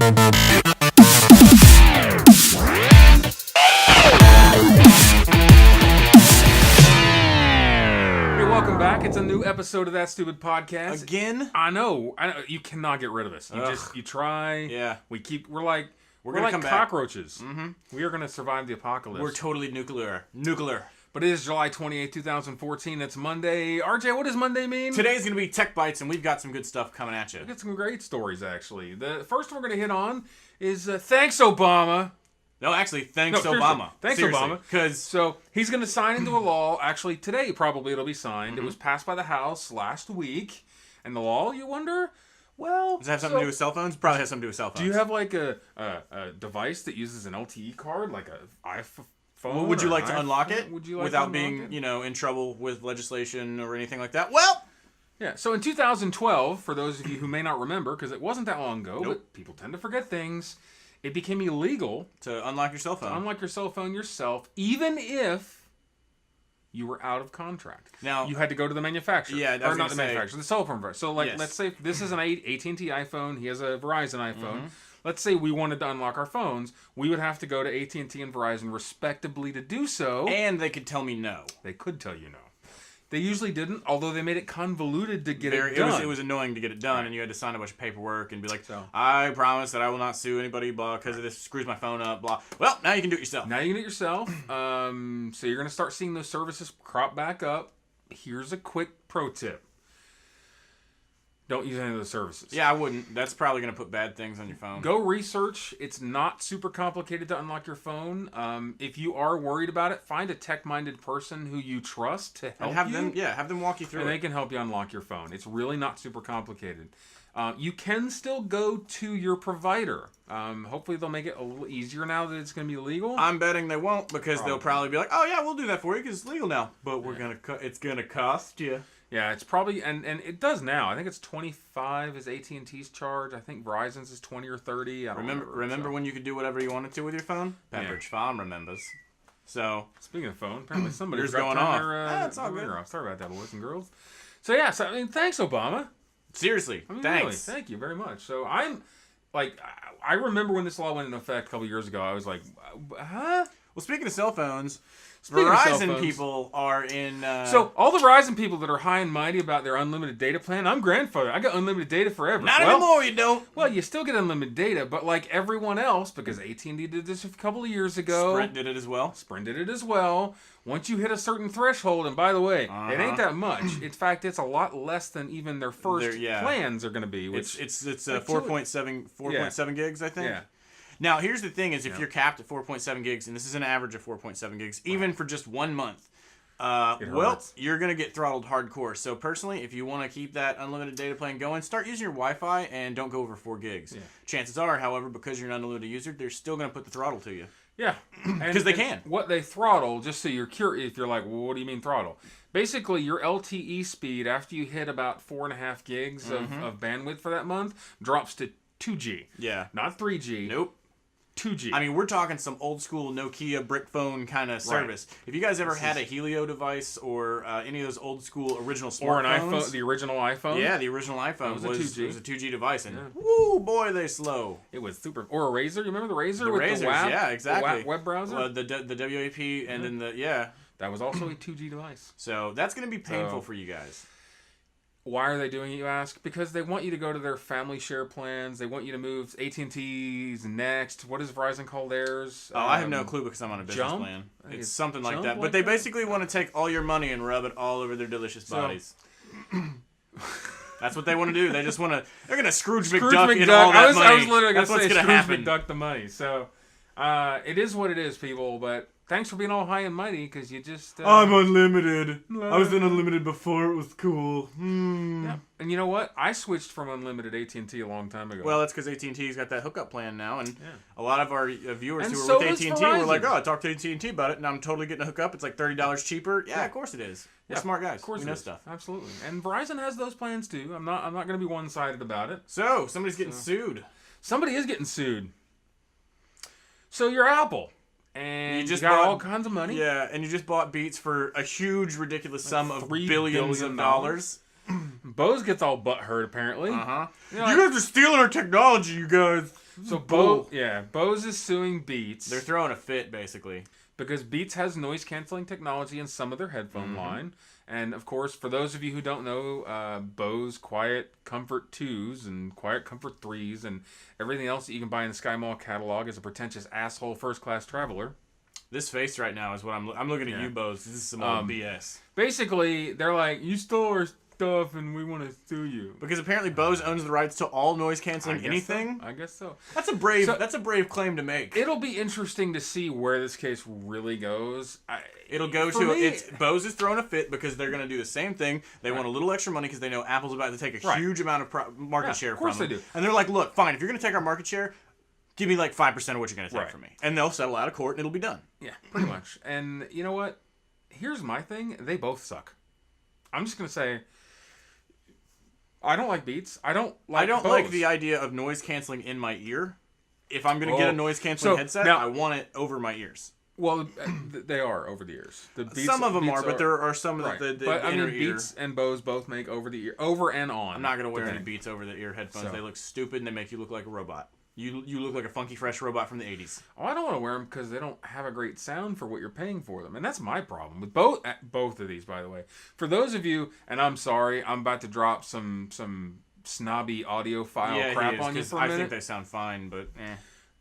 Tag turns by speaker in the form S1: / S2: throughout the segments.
S1: Welcome back. It's a new episode of That Stupid Podcast.
S2: Again?
S1: I know. You cannot get rid of us. You try.
S2: Yeah.
S1: We're like cockroaches. Mm-hmm. We are going to survive the apocalypse.
S2: We're totally nuclear.
S1: But it is July 28, 2014. It's Monday. RJ, what does Monday mean?
S2: Today's going to be Tech Bites, and we've got some good stuff coming at you.
S1: We've got some great stories, actually. The first one we're going to hit on is Thanks, Obama.
S2: No, actually, thanks, Obama.
S1: Thanks,
S2: seriously.
S1: Obama. So he's going to sign into a law. Actually, today probably it'll be signed.
S2: Mm-hmm.
S1: It was passed by the House last week. And the law, you wonder? Well,
S2: does it have something to do with cell phones? Probably has something to do with cell phones.
S1: Do you have like a device that uses an LTE card, like an iPhone?
S2: Well, would you like to unlock it without being, in trouble with legislation or anything like that? Well,
S1: yeah. So in 2012, for those of you who may not remember, because it wasn't that long ago, but people tend to forget things, it became illegal
S2: to unlock your cell phone.
S1: To unlock your cell phone yourself, even if you were out of contract.
S2: Now
S1: you had to go to the manufacturer.
S2: Yeah,
S1: or not the manufacturer, the cell phone provider. So,
S2: yes.
S1: Let's say this is an AT&T iPhone. He has a Verizon iPhone.
S2: Mm-hmm.
S1: Let's say we wanted to unlock our phones. We would have to go to AT&T and Verizon respectively to do so.
S2: And they could tell me no.
S1: They could tell you no. They usually didn't, although they made it convoluted to get it done.
S2: It was annoying to get it done, and you had to sign a bunch of paperwork and be like, I promise that I will not sue anybody, blah, because of this screws my phone up, blah. Well, now you can do it yourself.
S1: Now you can do it yourself. So you're going to start seeing those services crop back up. Here's a quick pro tip. Don't use any of those services.
S2: Yeah, I wouldn't. That's probably going to put bad things on your phone.
S1: Go research. It's not super complicated to unlock your phone. If you are worried about it, find a tech-minded person who you trust to help you.
S2: Have them walk you through
S1: it. And they can help you unlock your phone. It's really not super complicated. You can still go to your provider. Hopefully they'll make it a little easier now that it's going to be legal.
S2: I'm betting they won't, because they'll probably be like, oh yeah, we'll do that for you because it's legal now. But it's going to cost you.
S1: Yeah, it's probably, and it does now. I think it's 25 is AT&T's charge. I think Verizon's is 20 or 30. I don't
S2: remember when you could do whatever you wanted to with your phone? Pepperidge Farm remembers. So
S1: speaking of phone, apparently somebody's
S2: going off.
S1: It's all good. Sorry about that, boys and girls. So yeah, thanks, Obama.
S2: Seriously, thanks.
S1: Really, thank you very much. So I remember when this law went into effect a couple years ago. I was like, huh?
S2: Well, speaking of cell phones, Verizon people are in...
S1: So, all the Verizon people that are high and mighty about their unlimited data plan, I'm grandfather. I got unlimited data forever.
S2: Not anymore, you don't.
S1: Well, you still get unlimited data, but like everyone else, because AT&T did this a couple of years ago.
S2: Sprint did it as well. Once you hit a certain threshold, and by the way, it ain't that much. In fact, it's a lot less than even their first plans are going to be. Which it's 4.7 gigs, I think.
S1: Yeah.
S2: Now, here's the thing is if you're capped at 4.7 gigs, and this is an average of 4.7 gigs, even for just 1 month, you're going to get throttled hardcore. So personally, if you want to keep that unlimited data plan going, start using your Wi-Fi and don't go over 4 gigs. Yeah. Chances are, however, because you're an unlimited user, they're still going to put the throttle to you.
S1: Yeah.
S2: Because they can.
S1: What they throttle, just so you're curious, if you're like, well, what do you mean throttle? Basically, your LTE speed, after you hit about 4.5 gigs of bandwidth for that month, drops to 2G.
S2: Yeah.
S1: Not 3G.
S2: Nope.
S1: 2G.
S2: I mean, we're talking some old school Nokia brick phone kind of service. Right. If you guys ever had a Helio device or any of those old school original smartphones,
S1: or an iPhone, the original iPhone.
S2: Yeah, the original iPhone was a 2G device, and
S1: woo,
S2: boy, they slow.
S1: It was super. Or a Razor. You remember the Razor?
S2: The Razors,
S1: the WAP,
S2: yeah, exactly.
S1: The web browser.
S2: The WAP, and then
S1: that was also a 2G device.
S2: So that's going to be painful for you guys.
S1: Why are they doing it, you ask? Because they want you to go to their family share plans. They want you to move. AT&T's next. What does Verizon call theirs?
S2: I have no clue because I'm on a business plan. It's something like that. But they basically want to take all your money and rub it all over their delicious bodies. That's what they want to do. They just want to... They're going to Scrooge McDuck in all that money.
S1: I was literally going to say
S2: Scrooge
S1: McDuck the money. So it is what it is, people. But... thanks for being all high and mighty, because you just...
S2: I'm unlimited. I was in unlimited before it was cool.
S1: Yeah. And you know what? I switched from unlimited AT&T a long time ago.
S2: Well, that's because AT&T's got that hookup plan now, and a lot of our viewers who
S1: were
S2: with AT&T were like, oh, I talked to AT&T about it, and I'm totally getting a hookup. It's like $30 cheaper. Yeah, of course it is. We're smart guys.
S1: Of course
S2: we know stuff.
S1: Absolutely. And Verizon has those plans, too. I'm not going to be one-sided about it.
S2: So, somebody's getting sued.
S1: Somebody is getting sued. So, you're Apple. And you got all kinds of money.
S2: Yeah, and you just bought Beats for a huge, ridiculous sum of billions of dollars.
S1: Bose gets all butthurt, apparently.
S2: You guys are stealing our technology, you guys.
S1: So Bose is suing Beats.
S2: They're throwing a fit, basically.
S1: Because Beats has noise canceling technology in some of their headphone line. And of course, for those of you who don't know, Bose Quiet Comfort 2s and Quiet Comfort 3s and everything else that you can buy in the Sky Mall catalog is a pretentious asshole first-class traveler.
S2: This face right now is what I'm looking at you, Bose. This is some old BS.
S1: Basically, they're like, you stole our stuff and we want to sue you.
S2: Because apparently Bose owns the rights to all noise canceling anything.
S1: I guess so.
S2: That's a brave claim to make.
S1: It'll be interesting to see where this case really goes.
S2: Bose is throwing a fit because they're going to do the same thing. They want a little extra money because they know Apple's about to take a huge amount of market share from them.
S1: Of course they do.
S2: And they're like, look, fine, if you're going to take our market share, give me like 5% of what you're going to take from me. And they'll settle out of court and it'll be done.
S1: Yeah, pretty much. And you know what? Here's my thing. They both suck. I'm just going to say, I don't like Beats. I don't like
S2: the idea of noise canceling in my ear. If I'm going to get a noise canceling headset, I want it over my ears.
S1: Well, they are over the ears.
S2: Some of them are, but there are some of the inner ear.
S1: Beats and Bose both make over and on.
S2: I'm not going to wear any Beats over the ear headphones. They look stupid and they make you look like a robot. You look like a funky fresh robot from the 80s.
S1: Oh, I don't want to wear them because they don't have a great sound for what you're paying for them. And that's my problem with both of these, by the way. For those of you, and I'm sorry, I'm about to drop some snobby audiophile crap on you for a minute.
S2: I think they sound fine, but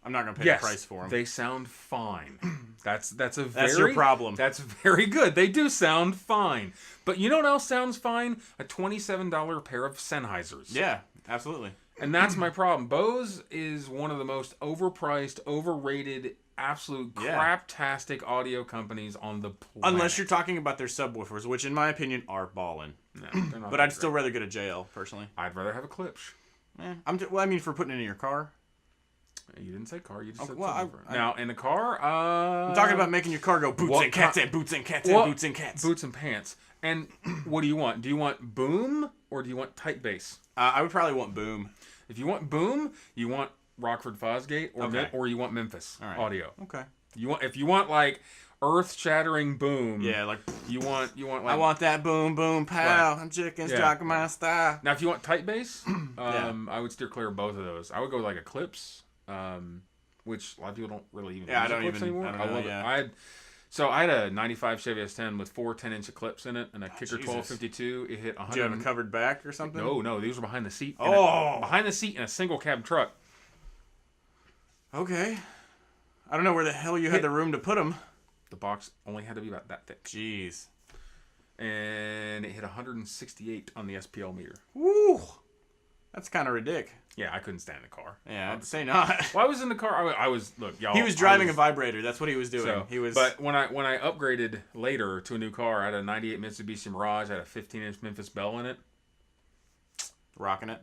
S2: I'm not going to pay the price for them.
S1: They sound fine. That's
S2: your problem.
S1: That's very good. They do sound fine. But you know what else sounds fine? A $27 pair of Sennheisers.
S2: Yeah, absolutely.
S1: And that's my problem. Bose is one of the most overpriced, overrated, absolute craptastic audio companies on the planet.
S2: Unless you're talking about their subwoofers, which in my opinion are ballin'.
S1: No, they're not.
S2: But I'd still rather get a JL, personally.
S1: I'd rather have a Klipsch.
S2: For putting it in your car.
S1: You didn't say car. You just said subwoofer. Now, in the car,
S2: I'm talking about making your car go boots and cats and boots and cats and boots and cats.
S1: Boots and pants. And what do you want? Do you want boom or do you want tight bass?
S2: I would probably want boom.
S1: If you want boom, you want Rockford Fosgate or you want Memphis audio.
S2: Okay.
S1: If you want like earth-shattering boom.
S2: Yeah, like
S1: you want like
S2: I want that boom boom pow. I'm chickens talking my style.
S1: Now, if you want tight bass, I would steer clear of both of those. I would go with like a Klipsch, which a lot of people don't really even use Klipsch anymore. I love it. I had a 95 Chevy S10 with 4 10-inch clips in it and a kicker 1252. It hit 100.
S2: Did you have a covered back or something?
S1: No, these were behind the seat.
S2: Oh!
S1: Behind the seat in a single cab truck.
S2: Okay. I don't know where the hell you had the room to put them.
S1: The box only had to be about that thick.
S2: Jeez.
S1: And it hit 168 on the SPL meter.
S2: Woo! That's kind of ridiculous.
S1: Yeah, I couldn't stand the car.
S2: Yeah, I'd say not.
S1: Well, I was in the car. I was look, y'all.
S2: He was driving a vibrator. That's what he was doing.
S1: But when I upgraded later to a new car, I had a '98 Mitsubishi Mirage. I had a 15-inch Memphis Bell in it.
S2: Rocking it.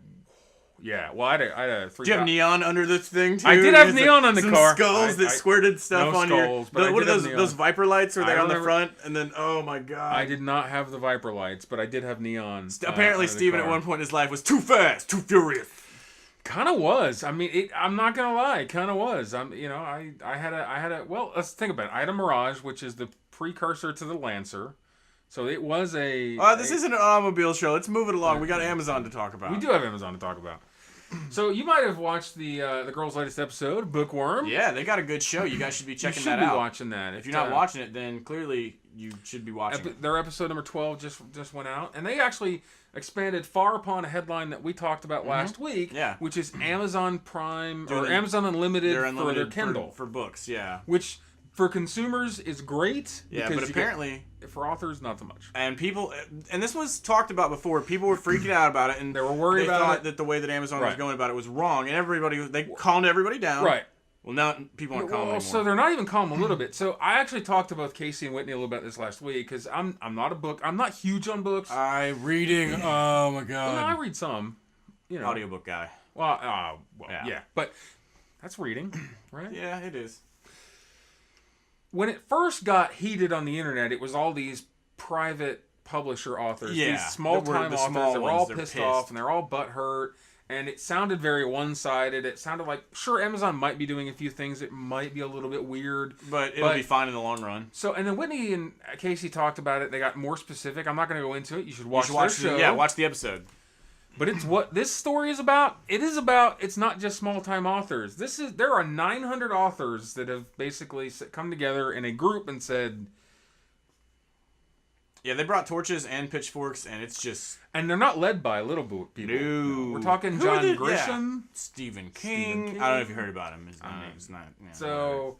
S1: Yeah. Well, I had a 3.
S2: Did you have neon under this thing too?
S1: I did have neon on the car.
S2: Skulls that squirted stuff on
S1: skulls,
S2: your. What are
S1: those
S2: Viper lights? Were they on the front? And then oh my god.
S1: I did not have the Viper lights, but I did have neon.
S2: Apparently, Steven at one point in his life was too fast, too furious.
S1: Kind of was. I mean, I'm not gonna lie. Kind of was. I had a. Well, let's think about it. I had a Mirage, which is the precursor to the Lancer. So it was a.
S2: This isn't an automobile show. Let's move it along. We got Amazon to talk about.
S1: We do have Amazon to talk about. So you might have watched the girls' latest episode, Bookworm.
S2: Yeah, they got a good show. You guys should be checking that out.
S1: You should be watching that.
S2: If you're not watching it, then clearly you should be watching it.
S1: Their episode number 12 just went out, and they actually expanded far upon a headline that we talked about last week, which is Amazon Prime or Amazon Unlimited for their Kindle
S2: for books. Yeah,
S1: which for consumers is great.
S2: Yeah, but apparently
S1: for authors not so much.
S2: And this was talked about before. People were freaking out about it, and
S1: they were worried about it.
S2: That the way that Amazon was going about it was wrong, and they calmed everybody down.
S1: Right.
S2: Well, now people aren't calm anymore.
S1: So they're not even calm a little bit. So I actually talked to both Casey and Whitney a little bit this last week because I'm not huge on books.
S2: Reading. Oh my god.
S1: Well, I read some.
S2: Audiobook guy.
S1: Well, yeah, but that's reading, right?
S2: Yeah, it is.
S1: When it first got heated on the internet, it was all these private publisher authors, these small-time authors that were all pissed off and they're all butthurt. And it sounded very one-sided. It sounded like, sure, Amazon might be doing a few things. It might be a little bit weird.
S2: But it'll be fine in the long run.
S1: So, and then Whitney and Casey talked about it. They got more specific. I'm not going to go into it. You should watch their show.
S2: Yeah, watch the episode.
S1: But it's what this story is about. It's not just small-time authors. There are 900 authors that have basically come together in a group and said...
S2: Yeah, they brought torches and pitchforks, and it's just...
S1: And they're not led by little people.
S2: No.
S1: We're talking John Grisham.
S2: Yeah. Stephen King. I don't know if you heard about him. It's not
S1: so...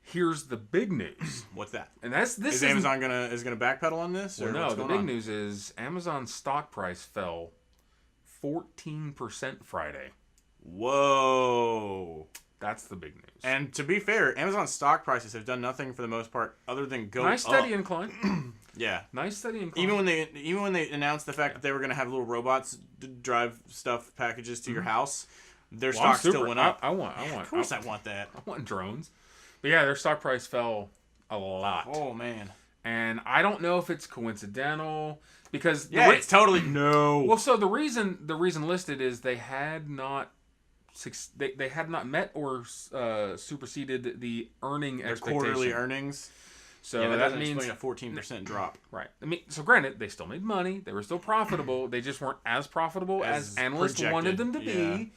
S1: Here's the big news.
S2: What's that?
S1: And this
S2: is Amazon gonna backpedal on this?
S1: Well, no, the big news is Amazon's stock price fell 14% Friday.
S2: Whoa.
S1: That's the big news.
S2: And to be fair, Amazon's stock prices have done nothing for the most part other than go up.
S1: Nice steady incline.
S2: Yeah.
S1: Nice steady incline.
S2: Even when they announced the fact that they were going to have little robots drive stuff packages to your house, their stock still went up.
S1: I want.
S2: Of course I want that.
S1: I want drones. But yeah, their stock price fell a lot.
S2: Oh man.
S1: And I don't know if it's coincidental because
S2: it's totally no.
S1: Well, so the reason listed is they had not met or superseded the earning expectation.
S2: Quarterly earnings.
S1: So
S2: that means a 14% drop.
S1: Right. I mean, so granted, they still made money. They were still profitable. They just weren't as profitable as analysts wanted them to be.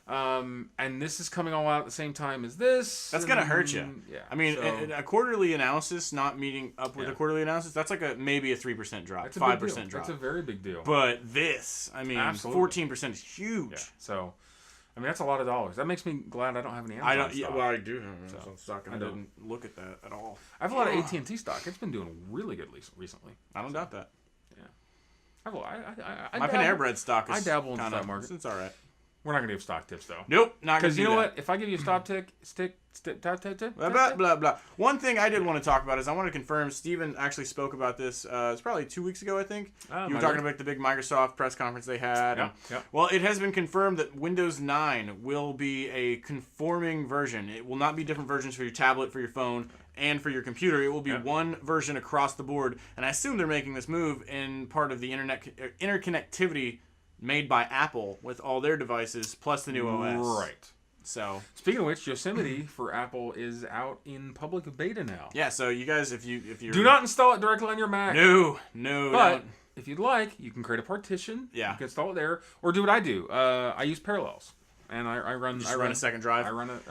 S1: And this is coming all out at the same time as this.
S2: That's gonna hurt you.
S1: Yeah.
S2: I mean, a quarterly analysis not meeting up with a quarterly analysis, that's like maybe a 3% drop, 5% drop.
S1: That's a very big deal.
S2: But this, I mean, 14% is huge.
S1: Yeah. So, I mean, that's a lot of dollars. That makes me glad I don't have any Amazon stock.
S2: Yeah, well, I do have Amazon stock, and I didn't look at that at all.
S1: I have a lot of AT&T stock. It's been doing really good recently.
S2: I don't doubt that.
S1: Yeah.
S2: My Panera Bread stock is
S1: I dabble in the stock market.
S2: It's all right.
S1: We're not going to give stock tips, though.
S2: Nope, not going to do that.
S1: Because you know what? If I give you a stock tip,
S2: blah, blah, blah. One thing I did want to talk about is I want to confirm, Steven actually spoke about this, it's probably 2 weeks ago, I think. You were talking about the big Microsoft press conference they had.
S1: Yeah.
S2: Well, it has been confirmed that Windows 9 will be a conforming version. It will not be different versions for your tablet, for your phone, and for your computer. It will be one version across the board. And I assume they're making this move in part of the interconnectivity made by Apple with all their devices plus the new OS.
S1: Right.
S2: So
S1: speaking of which, Yosemite for Apple is out in public beta now.
S2: Yeah. So you guys, if you
S1: do not install it directly on your Mac.
S2: No.
S1: But if you'd like, you can create a partition.
S2: Yeah.
S1: You can install it there, or do what I do. I use Parallels, and I run a
S2: second drive.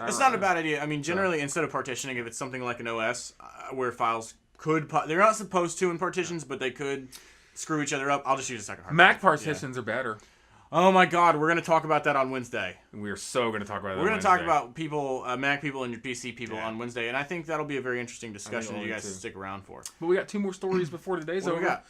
S2: It's not a bad idea. I mean, generally, instead of partitioning, if it's something like an OS where files they're not supposed to in partitions, but they could screw each other up. I'll just use a second hard drive.
S1: Mac partitions are better.
S2: Oh my God, we're going to talk about that on Wednesday.
S1: We are so going to talk about that.
S2: We're going to talk about people, Mac people and your PC people on Wednesday, and I think that'll be a very interesting discussion that you guys stick around for.
S1: But we got 2 more stories before today's over.
S2: We got?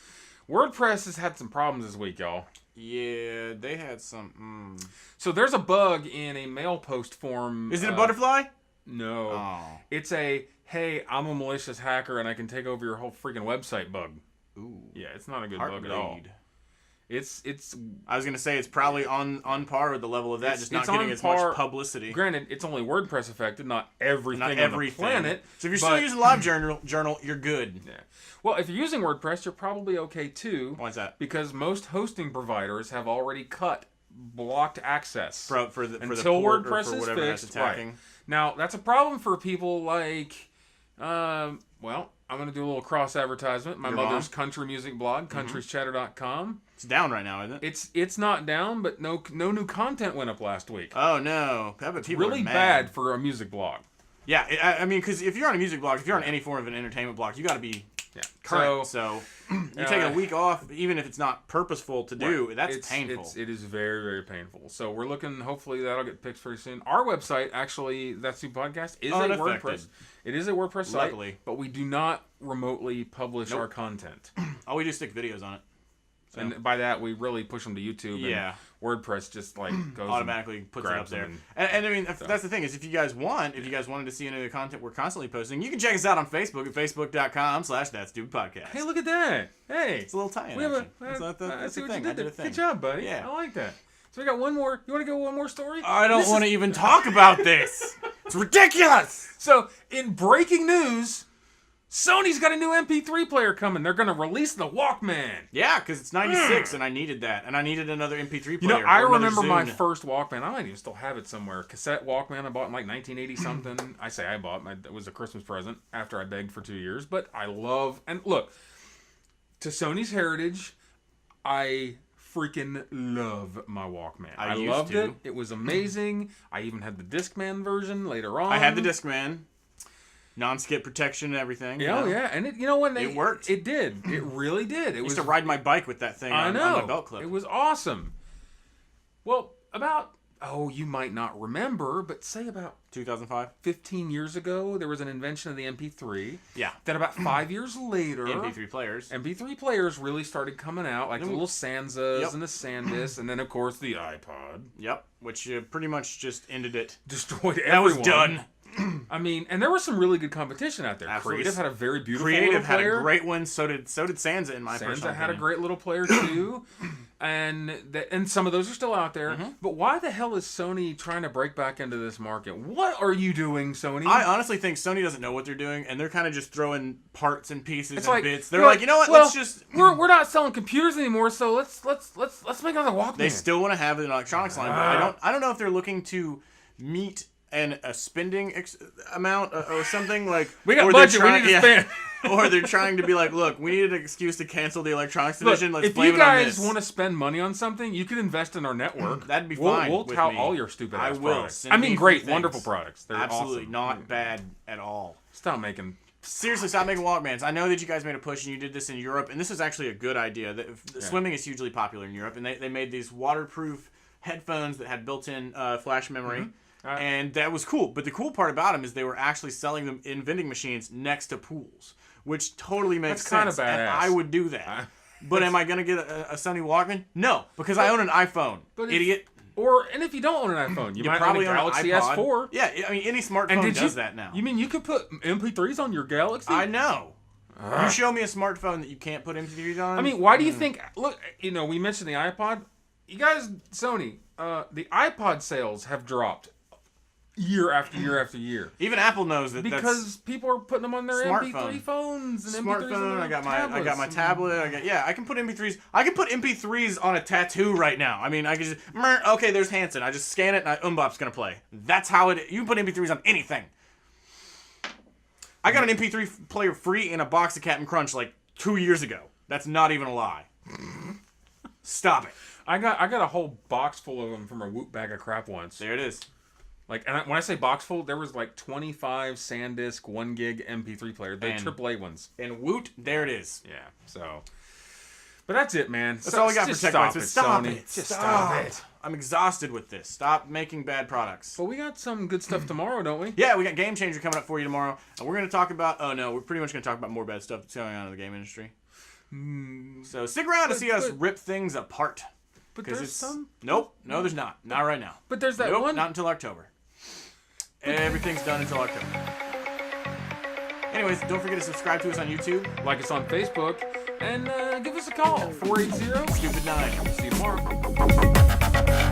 S1: WordPress has had some problems this week, y'all.
S2: Yeah, they had some.
S1: So there's a bug in a mail post form.
S2: Is it a butterfly?
S1: No.
S2: Oh.
S1: It's a, hey, I'm a malicious hacker and I can take over your whole freaking website bug.
S2: Ooh.
S1: Yeah, it's not a good bug at all. It's.
S2: I was gonna say it's probably on par with the level of that, just not getting as much publicity.
S1: Granted, it's only WordPress affected, not everything on the planet.
S2: So if you're still using LiveJournal, you're good.
S1: Yeah. Well, if you're using WordPress, you're probably okay too.
S2: Why's that?
S1: Because most hosting providers have already blocked access
S2: until
S1: WordPress is fixed.
S2: Right.
S1: Now that's a problem for people like, I'm going to do a little cross advertisement. My mother's country music blog, countryschatter.com.
S2: It's down right now, isn't it?
S1: It's not down, but no new content went up last week.
S2: Oh no,
S1: it's really bad for a music blog.
S2: Yeah, I mean, because if you're on a music blog, if you're on any form of an entertainment blog, you got to be current. So you're taking a week off, even if it's not purposeful to do. That's painful.
S1: It is very, very painful. So we're looking. Hopefully that'll get fixed very soon. Our website, actually, That's Stupid Podcast, is a WordPress. It is a WordPress site, but we do not remotely publish our content.
S2: Oh, we do stick videos on it.
S1: So. And by that, we really push them to YouTube.
S2: Yeah.
S1: And WordPress just goes
S2: automatically puts it up there. And I mean, that's the thing is, if you guys wanted to see any of the content we're constantly posting, you can check us out on Facebook at facebook.com/thatstupidpodcast.
S1: Hey, look at that! Hey,
S2: it's a little tie-in. That's the thing. I did a thing.
S1: Good job, buddy.
S2: Yeah,
S1: I like that. So we got one more. You want to go one more story?
S2: I don't want to even talk about this. It's ridiculous.
S1: So, in breaking news, Sony's got a new MP3 player coming. They're going to release the Walkman.
S2: Yeah, because it's 96, and I needed that. And I needed another MP3 player.
S1: You know, I remember my first Walkman. I might even still have it somewhere. Cassette Walkman I bought in like 1980-something. I say I bought. It was a Christmas present after I begged for 2 years. But I love... And look, to Sony's heritage, I freaking love my Walkman.
S2: I
S1: loved it. It was amazing. I even had the Discman version later on.
S2: I had the Discman. Non-skip protection and everything.
S1: Oh, yeah. And it
S2: worked.
S1: It did. It really did.
S2: I used to ride my bike with that thing on my belt clip.
S1: It was awesome. Well, you might not remember, but say about
S2: 2005,
S1: 15 years ago, there was an invention of the MP3.
S2: Yeah.
S1: Then about 5 years later,
S2: MP3
S1: players really started coming out, like the little Sanzas and the SanDisk, and then of course the iPod.
S2: Yep. Which pretty much just ended it.
S1: Destroyed everyone.
S2: That was done.
S1: I mean, and there was some really good competition out there.
S2: Absolutely.
S1: Creative had a very beautiful
S2: Creative
S1: had
S2: a great one. So did Sansa in my personal opinion.
S1: Sansa had a great little player too, and some of those are still out there. Mm-hmm. But why the hell is Sony trying to break back into this market? What are you doing, Sony?
S2: I honestly think Sony doesn't know what they're doing, and they're kind of just throwing parts and pieces and bits. They're like, you know what? Let's just
S1: we're not selling computers anymore, so let's make another Walkman.
S2: They still want to have an electronics line, but I don't know if they're looking to meet a spending amount or something like
S1: we got budget. We need to spend.
S2: Or they're trying to be like, look, we needed an excuse to cancel the electronics division. Let's blame it on this.
S1: If you guys want to spend money on something, you can invest in our network.
S2: That'd be fine.
S1: We'll tout all your stupid ass products.
S2: I
S1: mean, great, wonderful products. They're
S2: absolutely
S1: awesome.
S2: Not bad at all.
S1: Stop making
S2: Walkmans. I know that you guys made a push and you did this in Europe, and this is actually a good idea. Swimming is hugely popular in Europe, and they made these waterproof headphones that had built-in flash memory. Mm-hmm. And that was cool. But the cool part about them is they were actually selling them in vending machines next to pools, which totally makes sense.
S1: That's kind of badass.
S2: And I would do that. But am I going to get a Sony Walkman? No, because I own an iPhone. Idiot.
S1: And if you don't own an iPhone, you might
S2: probably
S1: own a Galaxy S4.
S2: Yeah, I mean, any smartphone does that now.
S1: You mean you could put MP3s on your Galaxy?
S2: I know. You show me a smartphone that you can't put MP3s on?
S1: I mean, why do you think... Look, we mentioned the iPod. You guys, Sony, the iPod sales have dropped year after year after year.
S2: Even Apple knows that
S1: because people are putting them on their MP3 phones and
S2: smartphone. I got my tablet. I can put MP3s. I can put MP3s on a tattoo right now. I mean, I can just okay. There's Hanson. I just scan it and Umbop's gonna play. That's how it. You can put MP3s on anything. I got an MP3 player free in a box of Captain Crunch like 2 years ago. That's not even a lie. Stop it.
S1: I got a whole box full of them from a Whoop bag of crap once.
S2: There it is.
S1: Like, and when I say box full, there was like 25 SanDisk 1 gig MP3 players. They're AAA ones.
S2: And Woot, there it is.
S1: Yeah. So, but that's it, man.
S2: That's all we got for TechBytes.
S1: Stop it. Just stop it.
S2: I'm exhausted with this. Stop making bad products.
S1: But we got some good stuff tomorrow, don't we?
S2: Yeah, we got Game Changer coming up for you tomorrow, and we're going to talk about. Oh no, we're pretty much going to talk about more bad stuff that's going on in the game industry. So stick around to see us rip things apart.
S1: But there's some.
S2: Nope. No, there's not. Not right now.
S1: But there's that one.
S2: Not until October. Everything's done until October. Anyways, don't forget to subscribe to us on YouTube.
S1: Like us on Facebook. And give us a call. 480-STUPID9. See you tomorrow.